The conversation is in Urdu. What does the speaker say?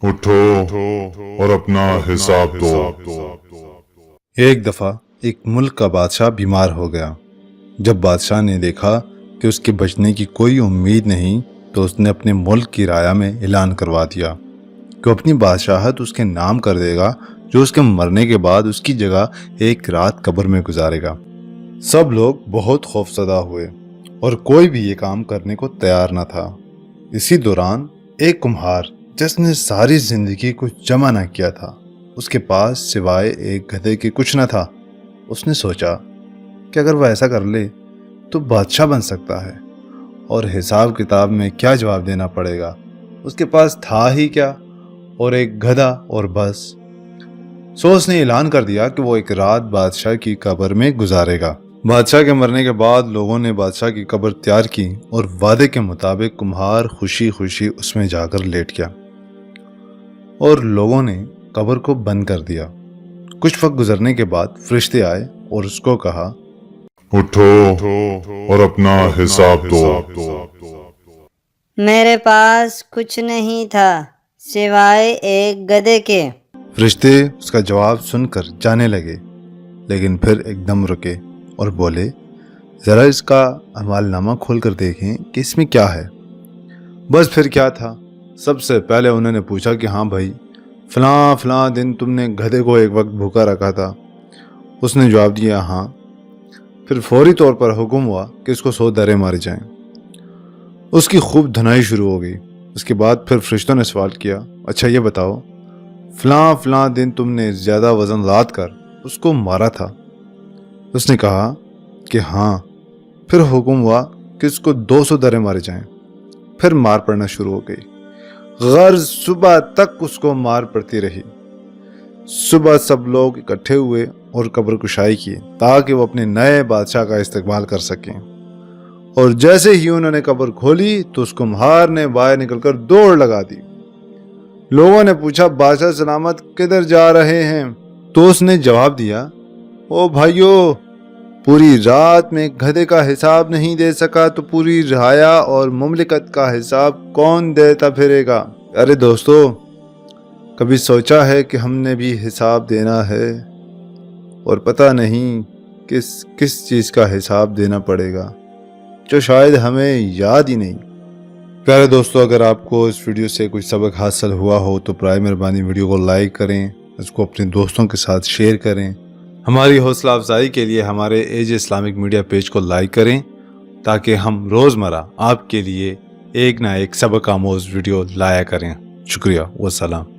اٹھو اور اپنا حساب دو۔ ایک دفعہ ایک ملک کا بادشاہ بیمار ہو گیا۔ جب بادشاہ نے دیکھا کہ اس کے بچنے کی کوئی امید نہیں تو اس نے اپنے ملک کی رعایا میں اعلان کروا دیا کہ وہ اپنی بادشاہت اس کے نام کر دے گا، جو اس کے مرنے کے بعد اس کی جگہ ایک رات قبر میں گزارے گا۔ سب لوگ بہت خوفزدہ ہوئے اور کوئی بھی یہ کام کرنے کو تیار نہ تھا۔ اسی دوران ایک کمہار جس نے ساری زندگی کچھ جمع نہ کیا تھا، اس کے پاس سوائے ایک گدھے کے کچھ نہ تھا۔ اس نے سوچا کہ اگر وہ ایسا کر لے تو بادشاہ بن سکتا ہے، اور حساب کتاب میں کیا جواب دینا پڑے گا، اس کے پاس تھا ہی کیا، اور ایک گدھا اور بس۔ سو اس نے اعلان کر دیا کہ وہ ایک رات بادشاہ کی قبر میں گزارے گا۔ بادشاہ کے مرنے کے بعد لوگوں نے بادشاہ کی قبر تیار کی اور وعدے کے مطابق کمہار خوشی خوشی اس میں جا کر لیٹ گیا، اور لوگوں نے قبر کو بند کر دیا۔ کچھ وقت گزرنے کے بعد فرشتے آئے اور اس کو کہا، اٹھو اور اپنا حساب دو۔ میرے پاس کچھ نہیں تھا سوائے ایک گدھے کے۔ فرشتے اس کا جواب سن کر جانے لگے، لیکن پھر ایک دم رکے اور بولے، ذرا اس کا اعمال نامہ کھول کر دیکھیں کہ اس میں کیا ہے۔ بس پھر کیا تھا، سب سے پہلے انہوں نے پوچھا کہ ہاں بھائی، فلاں فلاں دن تم نے گدھے کو ایک وقت بھوکا رکھا تھا۔ اس نے جواب دیا ہاں۔ پھر فوری طور پر حکم ہوا کہ اس کو 100 درے مارے جائیں۔ اس کی خوب دھنائی شروع ہو گئی۔ اس کے بعد پھر فرشتوں نے سوال کیا، اچھا یہ بتاؤ، فلاں فلاں دن تم نے زیادہ وزن لاد کر اس کو مارا تھا؟ اس نے کہا کہ ہاں۔ پھر حکم ہوا کہ اس کو 200 درے مارے جائیں۔ پھر مار پڑنا شروع ہو گئی، غرض صبح تک اس کو مار پڑتی رہی۔ صبح سب لوگ اکٹھے ہوئے اور قبر کشائی کی تاکہ وہ اپنے نئے بادشاہ کا استقبال کر سکیں، اور جیسے ہی انہوں نے قبر کھولی تو اس کمہار نے باہر نکل کر دوڑ لگا دی۔ لوگوں نے پوچھا، بادشاہ سلامت کدھر جا رہے ہیں؟ تو اس نے جواب دیا، او بھائیو، پوری رات میں گدھے کا حساب نہیں دے سکا تو پوری رعایا اور مملکت کا حساب کون دیتا پھرے گا؟ ارے دوستو، کبھی سوچا ہے کہ ہم نے بھی حساب دینا ہے اور پتہ نہیں کس چیز کا حساب دینا پڑے گا، جو شاید ہمیں یاد ہی نہیں۔ پیارے دوستو، اگر آپ کو اس ویڈیو سے کوئی سبق حاصل ہوا ہو تو برائے مہربانی ویڈیو کو لائک کریں، اس کو اپنے دوستوں کے ساتھ شیئر کریں۔ ہماری حوصلہ افزائی کے لیے ہمارے ایج اسلامک میڈیا پیج کو لائک کریں تاکہ ہم روزمرہ آپ کے لیے ایک نہ ایک سبق آموز ویڈیو لایا کریں۔ شکریہ والسلام۔